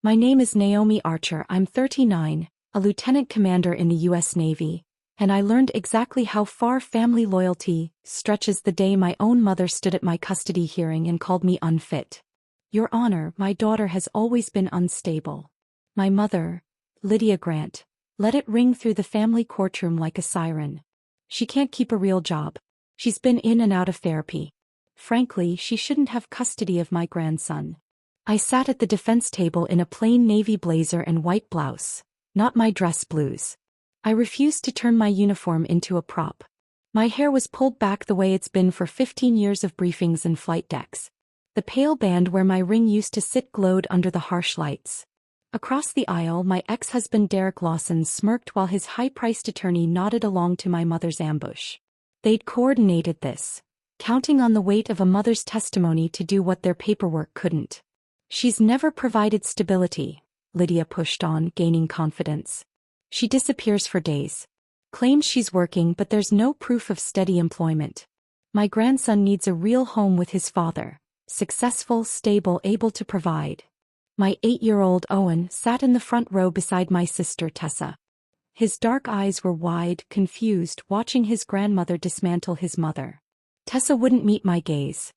My name is Naomi Archer. I'm 39, a lieutenant commander in the U.S. Navy, and I learned exactly how far family loyalty stretches the day my own mother stood at my custody hearing and called me unfit. Your Honor, my daughter has always been unstable. My mother, Lydia Grant, let it ring through the family courtroom like a siren. She can't keep a real job. She's been in and out of therapy. Frankly, she shouldn't have custody of my grandson. I sat at the defense table in a plain navy blazer and white blouse, not my dress blues. I refused to turn my uniform into a prop. My hair was pulled back the way it's been for 15 years of briefings and flight decks. The pale band where my ring used to sit glowed under the harsh lights. Across the aisle, my ex-husband Derek Lawson smirked while his high-priced attorney nodded along to my mother's ambush. They'd coordinated this, counting on the weight of a mother's testimony to do what their paperwork couldn't. She's never provided stability, Lydia pushed on, gaining confidence. She disappears for days. Claims she's working, but there's no proof of steady employment. My grandson needs a real home with his father, successful, stable, able to provide. My 8-year-old Owen sat in the front row beside my sister Tessa. His dark eyes were wide, confused, watching his grandmother dismantle his mother. Tessa wouldn't meet my gaze.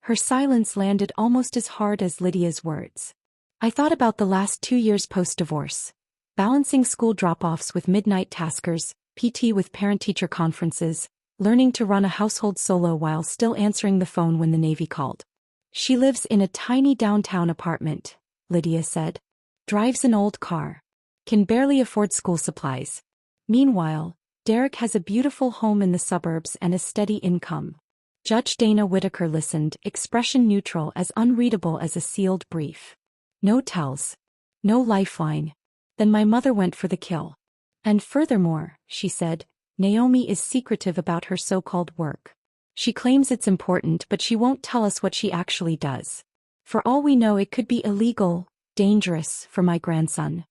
Her silence landed almost as hard as Lydia's words. I thought about the last 2 years post-divorce. Balancing school drop-offs with midnight taskers, PT with parent-teacher conferences, learning to run a household solo while still answering the phone when the Navy called. She lives in a tiny downtown apartment, Lydia said. Drives an old car. Can barely afford school supplies. Meanwhile, Derek has a beautiful home in the suburbs and a steady income. Judge Dana Whitaker listened, expression neutral, as unreadable as a sealed brief. No tells. No lifeline. Then my mother went for the kill. And furthermore, she said, Naomi is secretive about her so-called work. She claims it's important, but she won't tell us what she actually does. For all we know, it could be illegal, dangerous, for my grandson.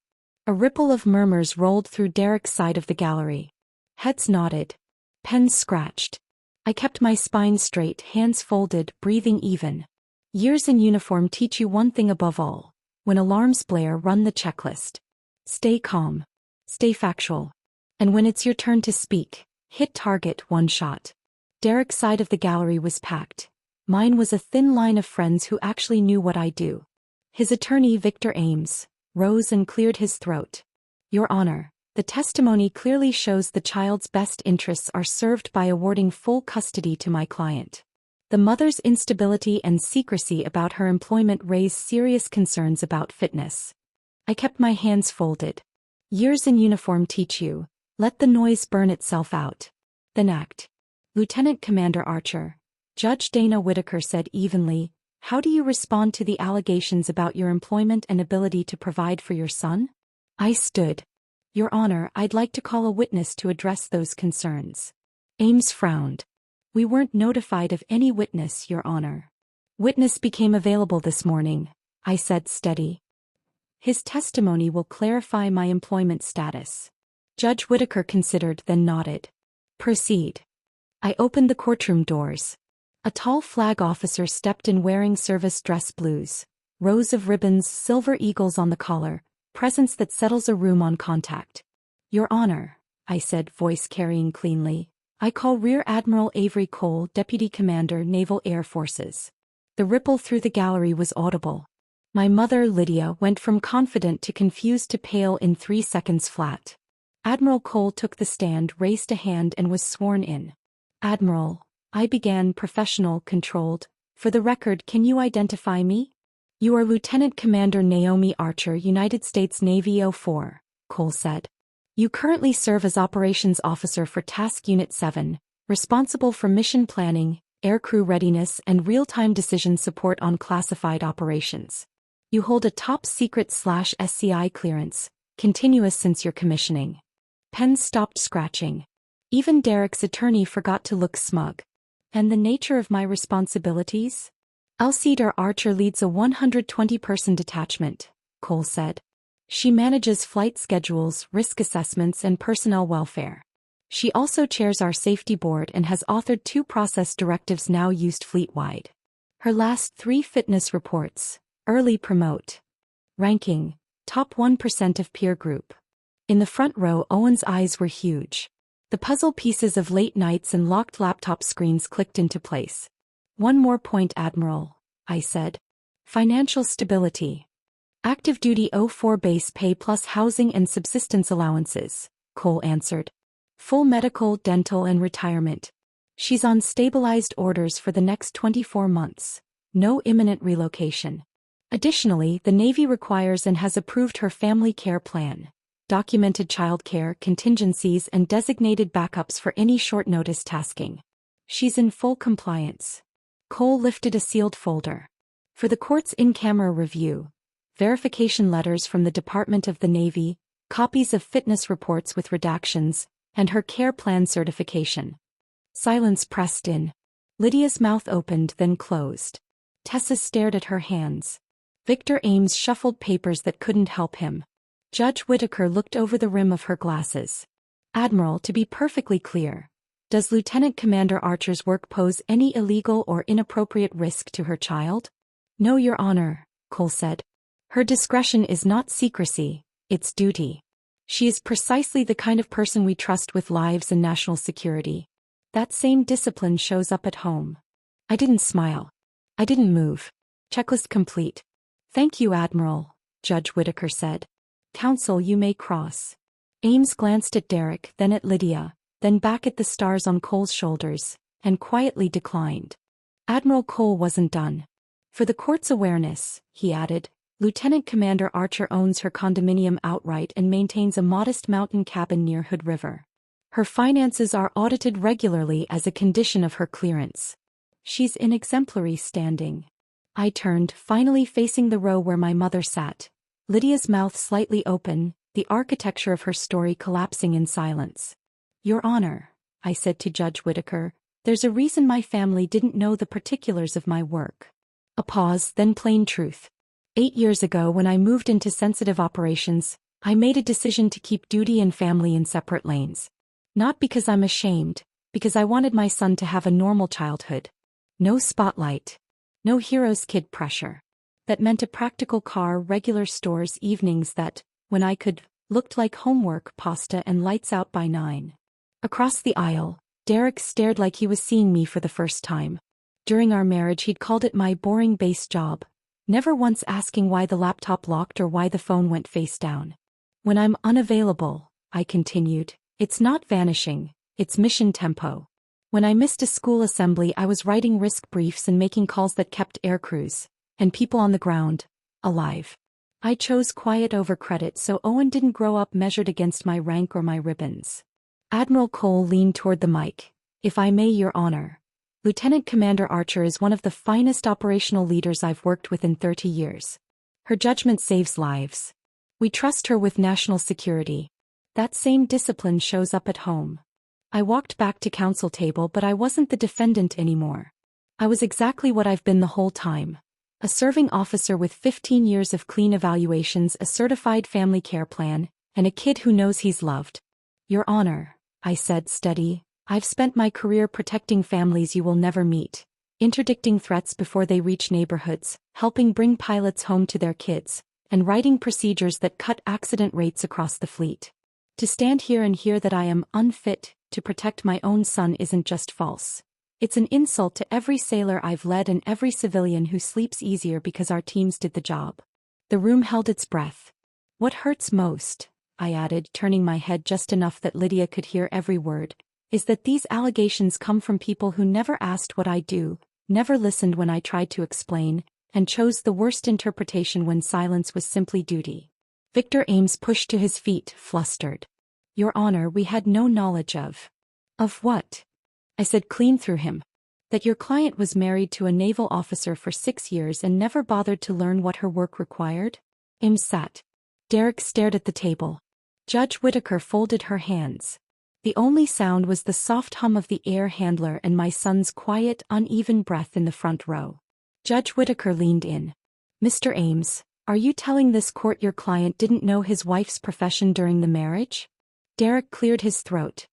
A ripple of murmurs rolled through Derek's side of the gallery. Heads nodded. Pens scratched. I kept my spine straight, hands folded, breathing even. Years in uniform teach you one thing above all. When alarms blare, run the checklist. Stay calm. Stay factual. And when it's your turn to speak, hit target, one shot. Derek's side of the gallery was packed. Mine was a thin line of friends who actually knew what I do. His attorney, Victor Ames, rose and cleared his throat. Your Honor, the testimony clearly shows the child's best interests are served by awarding full custody to my client. The mother's instability and secrecy about her employment raise serious concerns about fitness. I kept my hands folded. Years in uniform teach you, let the noise burn itself out. Then act. Lieutenant Commander Archer, Judge Dana Whitaker said evenly, how do you respond to the allegations about your employment and ability to provide for your son? I stood. Your Honor, I'd like to call a witness to address those concerns. Ames frowned. We weren't notified of any witness, Your Honor. Witness became available this morning, I said steady. His testimony will clarify my employment status. Judge Whitaker considered, then nodded. Proceed. I opened the courtroom doors. A tall flag officer stepped in wearing service dress blues, rows of ribbons, silver eagles on the collar, presence that settles a room on contact. Your Honor, I said, voice carrying cleanly, I call Rear Admiral Avery Cole, Deputy Commander, Naval Air Forces. The ripple through the gallery was audible. My mother, Lydia, went from confident to confused to pale in 3 seconds flat. Admiral Cole took the stand, raised a hand, and was sworn in. Admiral, I began, professional, controlled. For the record, can you identify me? You are Lieutenant Commander Naomi Archer, United States Navy 04, Cole said. You currently serve as Operations Officer for Task Unit 7, responsible for mission planning, aircrew readiness, and real-time decision support on classified operations. You hold a top-secret/SCI clearance, continuous since your commissioning. Pens stopped scratching. Even Derek's attorney forgot to look smug. And the nature of my responsibilities? Alcedar Archer leads a 120-person detachment, Cole said. She manages flight schedules, risk assessments, and personnel welfare. She also chairs our safety board and has authored 2 process directives now used fleet-wide. Her last 3 fitness reports: early promote, ranking, Top 1% of peer group. In the front row, Owen's eyes were huge. The puzzle pieces of late nights and locked laptop screens clicked into place. One more point, Admiral, I said. Financial stability. Active duty 04 base pay plus housing and subsistence allowances, Cole answered. Full medical, dental and retirement. She's on stabilized orders for the next 24 months. No imminent relocation. Additionally, the Navy requires and has approved her family care plan, documented childcare contingencies and designated backups for any short-notice tasking. She's in full compliance. Cole lifted a sealed folder. For the court's in-camera review, verification letters from the Department of the Navy, copies of fitness reports with redactions, and her care plan certification. Silence pressed in. Lydia's mouth opened then closed. Tessa stared at her hands. Victor Ames shuffled papers that couldn't help him. Judge Whittaker looked over the rim of her glasses. Admiral, to be perfectly clear, does Lieutenant Commander Archer's work pose any illegal or inappropriate risk to her child? No, Your Honor, Cole said. Her discretion is not secrecy, it's duty. She is precisely the kind of person we trust with lives and national security. That same discipline shows up at home. I didn't smile. I didn't move. Checklist complete. Thank you, Admiral, Judge Whittaker said. Counsel, you may cross. Ames glanced at Derek, then at Lydia, then back at the stars on Cole's shoulders, and quietly declined. Admiral Cole wasn't done. For the court's awareness, he added, Lieutenant Commander Archer owns her condominium outright and maintains a modest mountain cabin near Hood River. Her finances are audited regularly as a condition of her clearance. She's in exemplary standing. I turned, finally facing the row where my mother sat. Lydia's mouth slightly open, the architecture of her story collapsing in silence. Your Honor, I said to Judge Whittaker, there's a reason my family didn't know the particulars of my work. A pause, then plain truth. 8 years ago, when I moved into sensitive operations, I made a decision to keep duty and family in separate lanes. Not because I'm ashamed, because I wanted my son to have a normal childhood. No spotlight. No hero's kid pressure. That meant a practical car, regular stores, evenings that, when I could, looked like homework, pasta and lights out by 9. Across the aisle, Derek stared like he was seeing me for the first time. During our marriage he'd called it my boring base job, never once asking why the laptop locked or why the phone went face down. When I'm unavailable, I continued, it's not vanishing, it's mission tempo. When I missed a school assembly I was writing risk briefs and making calls that kept air crews, and people on the ground, alive. I chose quiet over credit so Owen didn't grow up measured against my rank or my ribbons. Admiral Cole leaned toward the mic. If I may, Your Honor. Lieutenant Commander Archer is one of the finest operational leaders I've worked with in 30 years. Her judgment saves lives. We trust her with national security. That same discipline shows up at home. I walked back to counsel table, but I wasn't the defendant anymore. I was exactly what I've been the whole time. A serving officer with 15 years of clean evaluations, a certified family care plan, and a kid who knows he's loved. Your Honor, I said steady, I've spent my career protecting families you will never meet, interdicting threats before they reach neighborhoods, helping bring pilots home to their kids, and writing procedures that cut accident rates across the fleet. To stand here and hear that I am unfit to protect my own son isn't just false. It's an insult to every sailor I've led and every civilian who sleeps easier because our teams did the job. The room held its breath. What hurts most, I added, turning my head just enough that Lydia could hear every word, is that these allegations come from people who never asked what I do, never listened when I tried to explain, and chose the worst interpretation when silence was simply duty. Victor Ames pushed to his feet, flustered. Your Honor, we had no knowledge of. Of what? I said clean through him. That your client was married to a naval officer for 6 years and never bothered to learn what her work required? Ames sat. Derek stared at the table. Judge Whittaker folded her hands. The only sound was the soft hum of the air handler and my son's quiet, uneven breath in the front row. Judge Whittaker leaned in. Mr. Ames, are you telling this court your client didn't know his wife's profession during the marriage? Derek cleared his throat.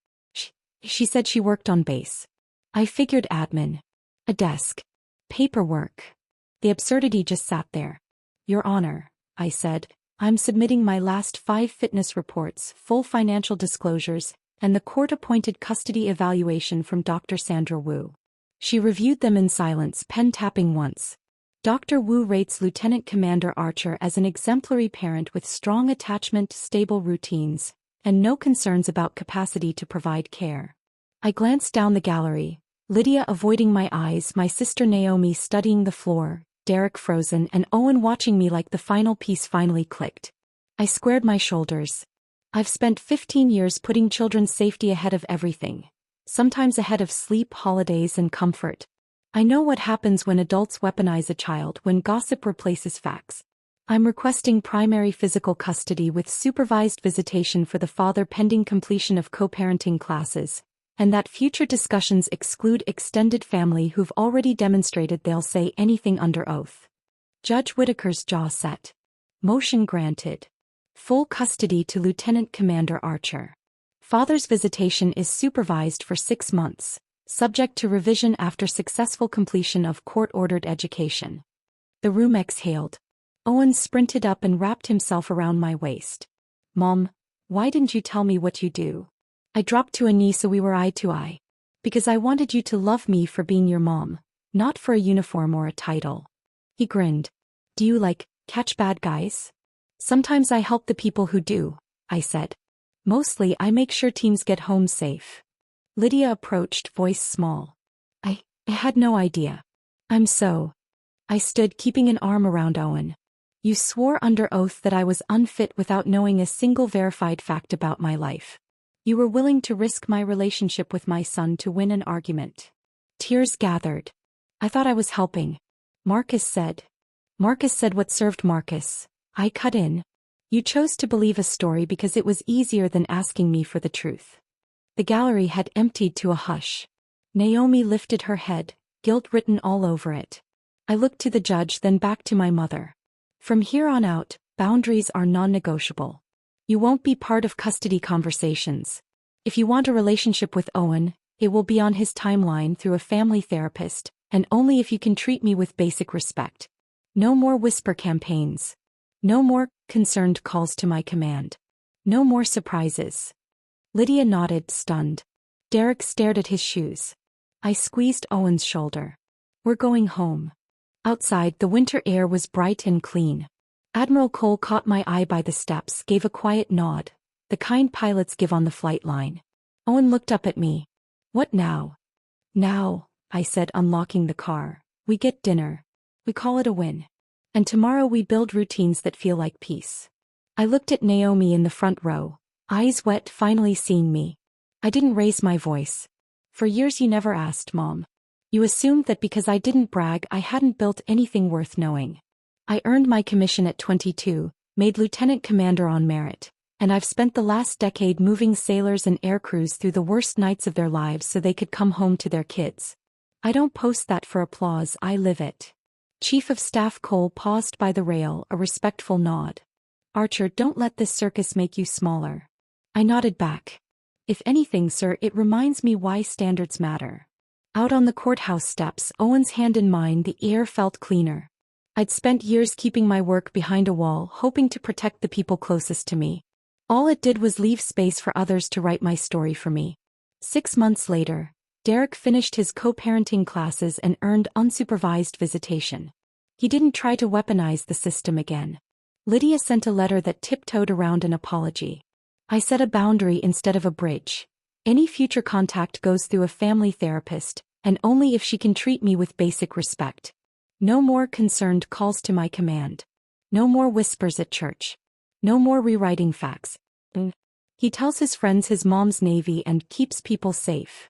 She said she worked on base. I figured admin. A desk. Paperwork. The absurdity just sat there. Your Honor, I said, I'm submitting my last 5 fitness reports, full financial disclosures, and the court-appointed custody evaluation from Dr. Sandra Wu. She reviewed them in silence, pen tapping once. Dr. Wu rates Lieutenant Commander Archer as an exemplary parent with strong attachment, stable routines, and no concerns about capacity to provide care. I glanced down the gallery, Lydia avoiding my eyes, my sister Naomi studying the floor, Derek frozen, and Owen watching me like the final piece finally clicked. I squared my shoulders. I've spent 15 years putting children's safety ahead of everything, sometimes ahead of sleep, holidays, and comfort. I know what happens when adults weaponize a child, when gossip replaces facts. I'm requesting primary physical custody with supervised visitation for the father pending completion of co-parenting classes, and that future discussions exclude extended family who've already demonstrated they'll say anything under oath. Judge Whitaker's jaw set. Motion granted. Full custody to Lieutenant Commander Archer. Father's visitation is supervised for 6 months, subject to revision after successful completion of court-ordered education. The room exhaled. Owen sprinted up and wrapped himself around my waist. Mom, why didn't you tell me what you do? I dropped to a knee so we were eye to eye. Because I wanted you to love me for being your mom, not for a uniform or a title. He grinned. Do you catch bad guys? Sometimes I help the people who do, I said. Mostly I make sure teams get home safe. Lydia approached, voice small. I had no idea. I stood, keeping an arm around Owen. You swore under oath that I was unfit without knowing a single verified fact about my life. You were willing to risk my relationship with my son to win an argument. Tears gathered. I thought I was helping. Marcus said what served Marcus. I cut in. You chose to believe a story because it was easier than asking me for the truth. The gallery had emptied to a hush. Naomi lifted her head, guilt written all over it. I looked to the judge, then back to my mother. From here on out, boundaries are non-negotiable. You won't be part of custody conversations. If you want a relationship with Owen, it will be on his timeline through a family therapist, and only if you can treat me with basic respect. No more whisper campaigns. No more concerned calls to my command. No more surprises. Lydia nodded, stunned. Derek stared at his shoes. I squeezed Owen's shoulder. We're going home. Outside, the winter air was bright and clean. Admiral Cole caught my eye by the steps, gave a quiet nod, the kind pilots give on the flight line. Owen looked up at me. What now? Now, I said, unlocking the car. We get dinner. We call it a win. And tomorrow we build routines that feel like peace. I looked at Naomi in the front row, eyes wet, finally seeing me. I didn't raise my voice. For years you never asked, Mom. You assumed that because I didn't brag I hadn't built anything worth knowing. I earned my commission at 22, made lieutenant commander on merit, and I've spent the last decade moving sailors and air crews through the worst nights of their lives so they could come home to their kids. I don't post that for applause, I live it. Chief of Staff Cole paused by the rail, a respectful nod. Archer, don't let this circus make you smaller. I nodded back. If anything, sir, it reminds me why standards matter. Out on the courthouse steps, Owen's hand in mine, the air felt cleaner. I'd spent years keeping my work behind a wall, hoping to protect the people closest to me. All it did was leave space for others to write my story for me. 6 months later, Derek finished his co-parenting classes and earned unsupervised visitation. He didn't try to weaponize the system again. Lydia sent a letter that tiptoed around an apology. I set a boundary instead of a bridge. Any future contact goes through a family therapist, and only if she can treat me with basic respect. No more concerned calls to my command. No more whispers at church. No more rewriting facts. He tells his friends his mom's Navy and keeps people safe.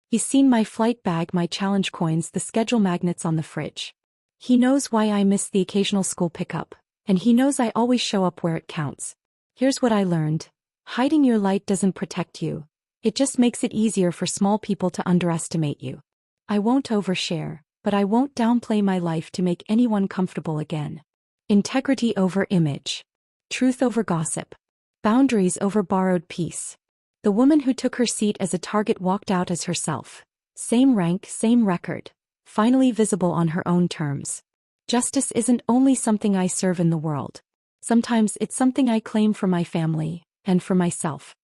He's seen my flight bag, my challenge coins, the schedule magnets on the fridge. He knows why I miss the occasional school pickup, and he knows I always show up where it counts. Here's what I learned. Hiding your light doesn't protect you. It just makes it easier for small people to underestimate you. I won't overshare, but I won't downplay my life to make anyone comfortable again. Integrity over image. Truth over gossip. Boundaries over borrowed peace. The woman who took her seat as a target walked out as herself. Same rank, same record. Finally visible on her own terms. Justice isn't only something I serve in the world. Sometimes it's something I claim for my family and for myself.